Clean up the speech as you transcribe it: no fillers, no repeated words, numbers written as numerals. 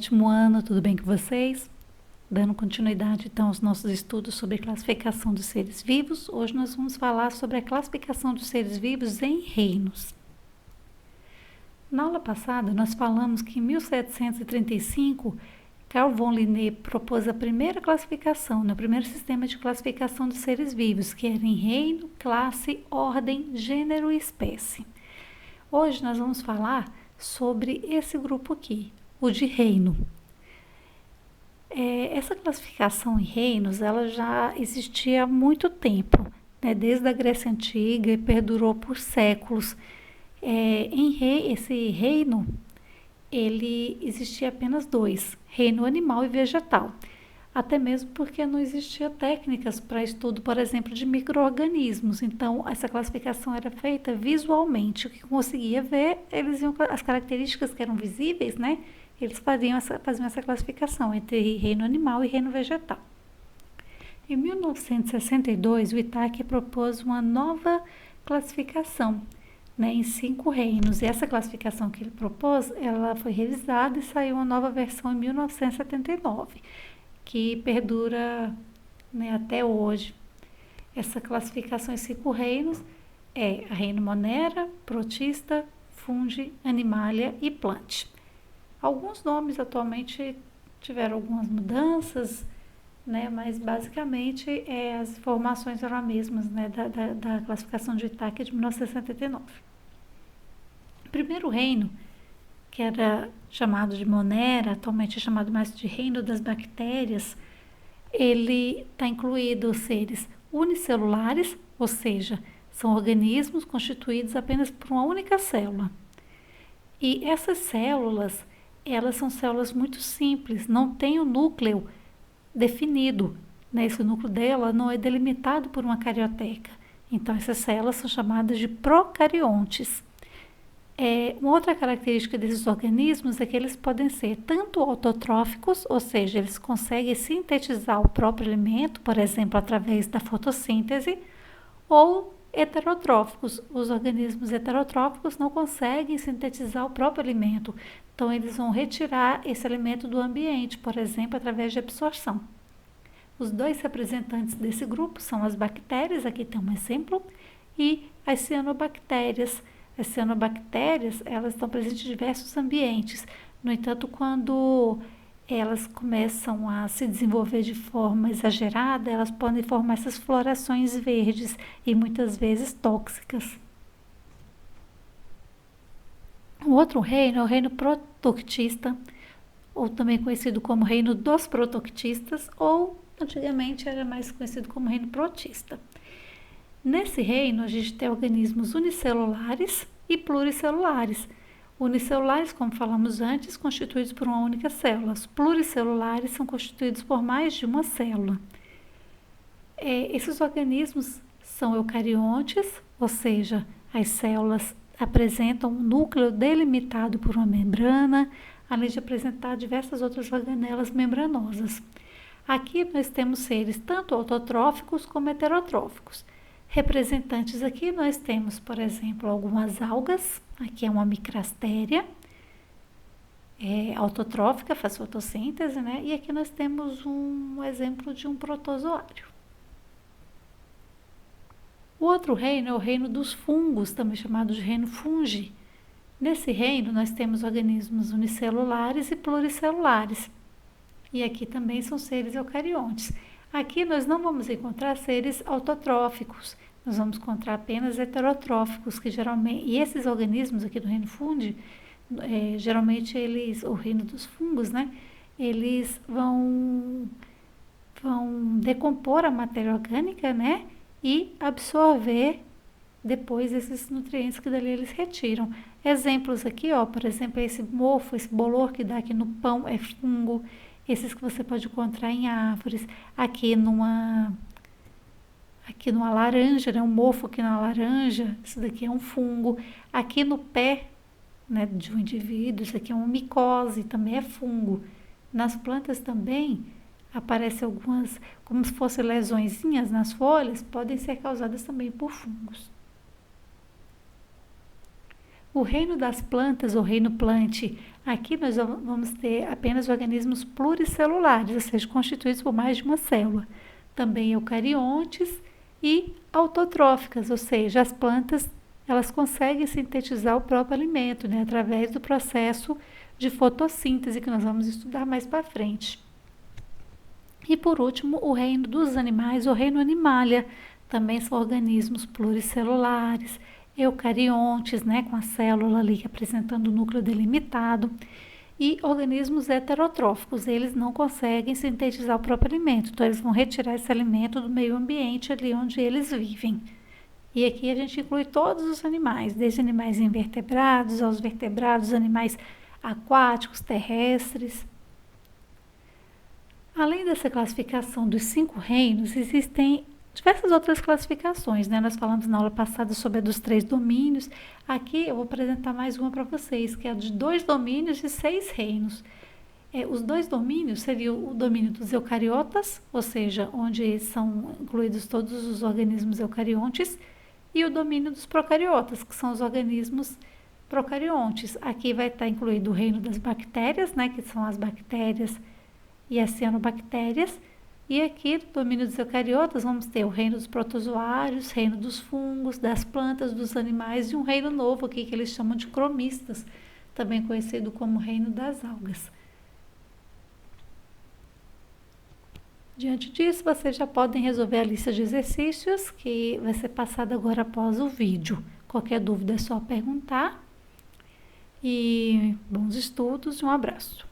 sétimo ano, tudo bem com vocês? Dando continuidade então aos nossos estudos sobre classificação dos seres vivos, hoje nós vamos falar sobre a classificação dos seres vivos em reinos. Na aula passada nós falamos que em 1735 Carl von Linné propôs a primeira classificação, o primeiro sistema de classificação dos seres vivos, que era em reino, classe, ordem, gênero e espécie. Hoje nós vamos falar sobre esse grupo aqui, o de reino. Essa classificação em reinos, ela já existia há muito tempo, né? Desde a Grécia Antiga e perdurou por séculos. Esse reino, ele existia apenas dois, reino animal e vegetal. Até mesmo porque não existia técnicas para estudo, por exemplo, de micro-organismos. Então, essa classificação era feita visualmente. O que conseguia ver, as características que eram visíveis, né? Eles faziam essa classificação entre reino animal e reino vegetal. Em 1962, o Itaque propôs uma nova classificação, né, em 5 reinos. E essa classificação que ele propôs, ela foi revisada e saiu uma nova versão em 1979. Que perdura, né, até hoje. Essa classificação em 5 reinos é a reino Monera, Protista, Fungi, Animalia e Plant. Alguns nomes atualmente tiveram algumas mudanças, né, mas basicamente as informações eram as mesmas, né, da classificação de Itaque de 1979. O primeiro reino, que era chamado de Monera, atualmente é chamado mais de reino das bactérias, ele está incluído os seres unicelulares, ou seja, são organismos constituídos apenas por uma única célula. E essas células, elas são células muito simples, não tem o núcleo definido, né? Esse núcleo dela não é delimitado por uma carioteca. Então, essas células são chamadas de procariontes. Uma outra característica desses organismos é que eles podem ser tanto autotróficos, ou seja, eles conseguem sintetizar o próprio alimento, por exemplo, através da fotossíntese, ou heterotróficos. Os organismos heterotróficos não conseguem sintetizar o próprio alimento, então eles vão retirar esse alimento do ambiente, por exemplo, através de absorção. Os dois representantes desse grupo são as bactérias, aqui tem um exemplo, e as cianobactérias. As cianobactérias, elas estão presentes em diversos ambientes. No entanto, quando elas começam a se desenvolver de forma exagerada, elas podem formar essas florações verdes e muitas vezes tóxicas. O outro reino é o reino protoctista, ou também conhecido como reino dos protoctistas, ou antigamente era mais conhecido como reino protista. Nesse reino, a gente tem organismos unicelulares e pluricelulares. Unicelulares, como falamos antes, constituídos por uma única célula. Os pluricelulares são constituídos por mais de uma célula. Esses organismos são eucariontes, ou seja, as células apresentam um núcleo delimitado por uma membrana, além de apresentar diversas outras organelas membranosas. Aqui nós temos seres tanto autotróficos como heterotróficos. Representantes aqui nós temos, por exemplo, algumas algas, aqui é uma micrastéria, autotrófica, faz fotossíntese, né? E aqui nós temos um exemplo de um protozoário. O outro reino é o reino dos fungos, também chamado de reino fungi. Nesse reino nós temos organismos unicelulares e pluricelulares. E aqui também são seres eucariontes. Aqui nós não vamos encontrar seres autotróficos, nós vamos encontrar apenas heterotróficos, que geralmente, e esses organismos aqui do reino fungi, geralmente o reino dos fungos, né, eles vão decompor a matéria orgânica, né, e absorver depois esses nutrientes que dali eles retiram. Exemplos aqui, por exemplo, esse mofo, esse bolor que dá aqui no pão é fungo. Esses que você pode encontrar em árvores, aqui numa laranja, né, um mofo aqui na laranja, isso daqui é um fungo. Aqui no pé, né, de um indivíduo, isso aqui é uma micose, também é fungo. Nas plantas também aparecem algumas, como se fossem lesõezinhas nas folhas, podem ser causadas também por fungos. O reino das plantas, ou reino plante, aqui nós vamos ter apenas organismos pluricelulares, ou seja, constituídos por mais de uma célula. Também eucariontes e autotróficas, ou seja, as plantas elas conseguem sintetizar o próprio alimento, né, através do processo de fotossíntese que nós vamos estudar mais para frente. E por último, o reino dos animais, o reino animalia, também são organismos pluricelulares, eucariontes, né, com a célula ali apresentando o núcleo delimitado, e organismos heterotróficos, eles não conseguem sintetizar o próprio alimento, então eles vão retirar esse alimento do meio ambiente ali onde eles vivem. E aqui a gente inclui todos os animais, desde animais invertebrados aos vertebrados, animais aquáticos, terrestres. Além dessa classificação dos 5 reinos, existem diversas outras classificações, né? Nós falamos na aula passada sobre a dos 3 domínios. Aqui eu vou apresentar mais uma para vocês, que é a de 2 domínios e 6 reinos. Os 2 domínios seriam o domínio dos eucariotas, ou seja, onde são incluídos todos os organismos eucariontes, e o domínio dos procariotas, que são os organismos procariontes. Aqui vai estar incluído o reino das bactérias, né, que são as bactérias e as cianobactérias. E aqui, no domínio dos eucariotas, vamos ter o reino dos protozoários, reino dos fungos, das plantas, dos animais e um reino novo aqui que eles chamam de cromistas, também conhecido como reino das algas. Diante disso, vocês já podem resolver a lista de exercícios que vai ser passada agora após o vídeo. Qualquer dúvida é só perguntar. E bons estudos e um abraço.